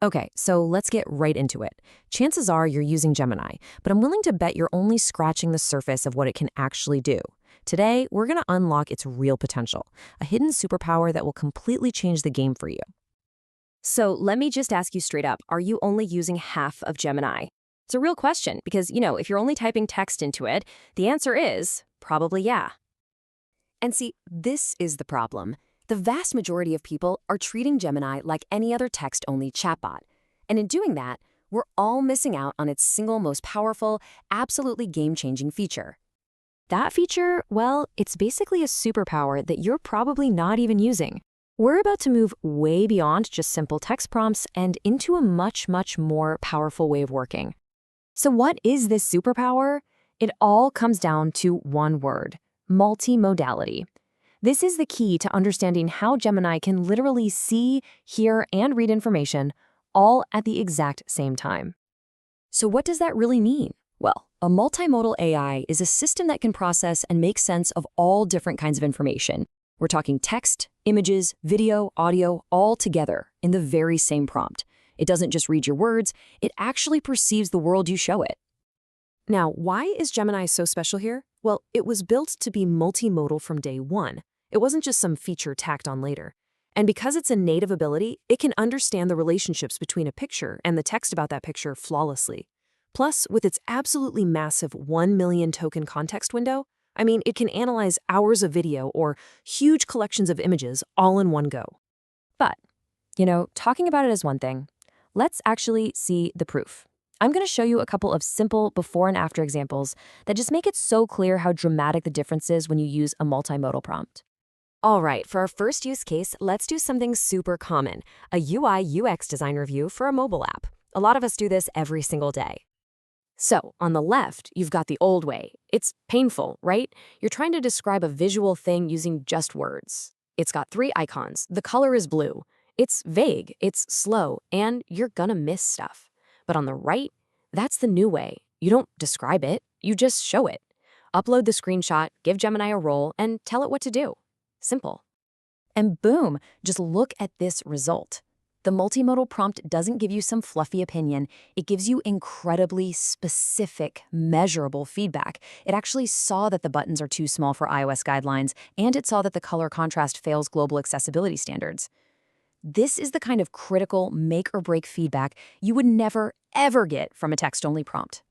Okay, so let's get right into it. Chances are you're using Gemini, but I'm willing to bet you're only scratching the surface of what it can actually do. Today, we're going to unlock its real potential, a hidden superpower that will completely change the game for you. So let me just ask you straight up, are you only using half of Gemini? It's a real question because, if you're only typing text into it, the answer is probably yeah. And see, this is the problem. The vast majority of people are treating Gemini like any other text-only chatbot. And in doing that, we're all missing out on its single most powerful, absolutely game-changing feature. That feature, well, it's basically a superpower that you're probably not even using. We're about to move way beyond just simple text prompts and into a much, much more powerful way of working. So what is this superpower? It all comes down to one word: multimodality. This is the key to understanding how Gemini can literally see, hear, and read information all at the exact same time. So what does that really mean? Well, a multimodal AI is a system that can process and make sense of all different kinds of information. We're talking text, images, video, audio, all together in the very same prompt. It doesn't just read your words, it actually perceives the world you show it. Now, why is Gemini so special here? Well, it was built to be multimodal from day one. It wasn't just some feature tacked on later. And because it's a native ability, it can understand the relationships between a picture and the text about that picture flawlessly. Plus, with its absolutely massive 1 million token context window, it can analyze hours of video or huge collections of images all in one go. But, talking about it is one thing. Let's actually see the proof. I'm going to show you a couple of simple before and after examples that just make it so clear how dramatic the difference is when you use a multimodal prompt. All right, for our first use case, let's do something super common, a UI/UX design review for a mobile app. A lot of us do this every single day. So, on the left, you've got the old way. It's painful, right? You're trying to describe a visual thing using just words. It's got 3 icons. The color is blue. It's vague, it's slow, and you're gonna miss stuff. But on the right, that's the new way. You don't describe it, you just show it. Upload the screenshot, give Gemini a role, and tell it what to do. Simple. And boom, just look at this result. The multimodal prompt doesn't give you some fluffy opinion. It gives you incredibly specific, measurable feedback. It actually saw that the buttons are too small for iOS guidelines, and it saw that the color contrast fails global accessibility standards. This is the kind of critical make or break feedback you would never, ever get from a text-only prompt.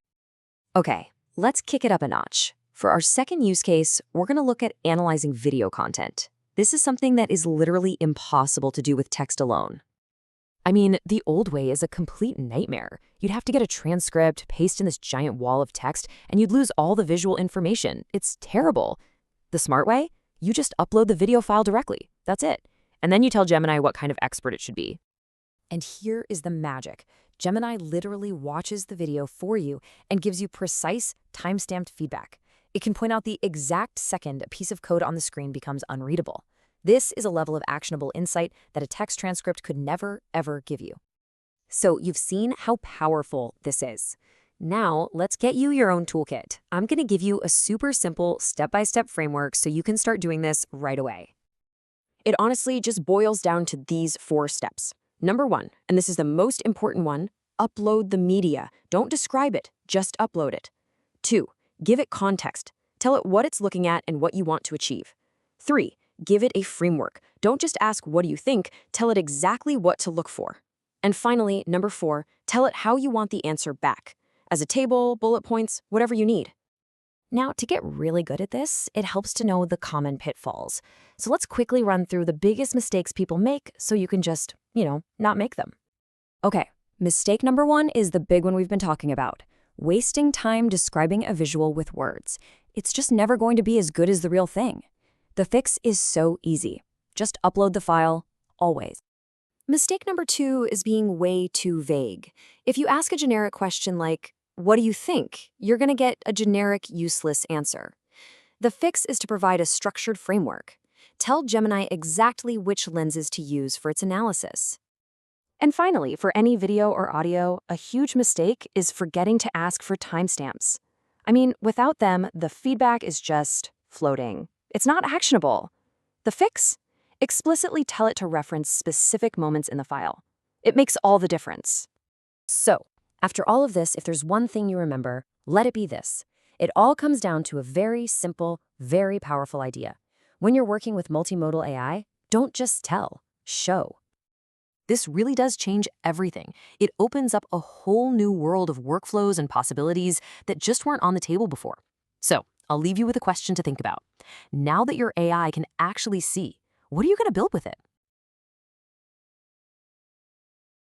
Okay, let's kick it up a notch. For our second use case, we're going to look at analyzing video content. This is something that is literally impossible to do with text alone. The old way is a complete nightmare. You'd have to get a transcript, paste in this giant wall of text, and you'd lose all the visual information. It's terrible. The smart way? You just upload the video file directly. That's it. And then you tell Gemini what kind of expert it should be. And here is the magic. Gemini literally watches the video for you and gives you precise, time-stamped feedback. It can point out the exact second a piece of code on the screen becomes unreadable. This is a level of actionable insight that a text transcript could never, ever give you. So you've seen how powerful this is. Now, let's get you your own toolkit. I'm going to give you a super simple step-by-step framework so you can start doing this right away. It honestly just boils down to these 4 steps. Number 1, and this is the most important one, upload the media. Don't describe it, just upload it. 2, give it context. Tell it what it's looking at and what you want to achieve. 3, give it a framework. Don't just ask, what do you think? Tell it exactly what to look for. And finally, number 4, tell it how you want the answer back. As a table, bullet points, whatever you need. Now, to get really good at this, it helps to know the common pitfalls. So let's quickly run through the biggest mistakes people make so you can just, not make them. Okay, mistake number 1 is the big one we've been talking about. Wasting time describing a visual with words. It's just never going to be as good as the real thing. The fix is so easy. Just upload the file, always. Mistake number 2 is being way too vague. If you ask a generic question like, what do you think? You're going to get a generic, useless answer. The fix is to provide a structured framework. Tell Gemini exactly which lenses to use for its analysis. And finally, for any video or audio, a huge mistake is forgetting to ask for timestamps. Without them, the feedback is just floating. It's not actionable. The fix? Explicitly tell it to reference specific moments in the file. It makes all the difference. So, after all of this, if there's one thing you remember, let it be this. It all comes down to a very simple, very powerful idea. When you're working with multimodal AI, don't just tell, show. This really does change everything. It opens up a whole new world of workflows and possibilities that just weren't on the table before. So, I'll leave you with a question to think about. Now that your AI can actually see, what are you going to build with it?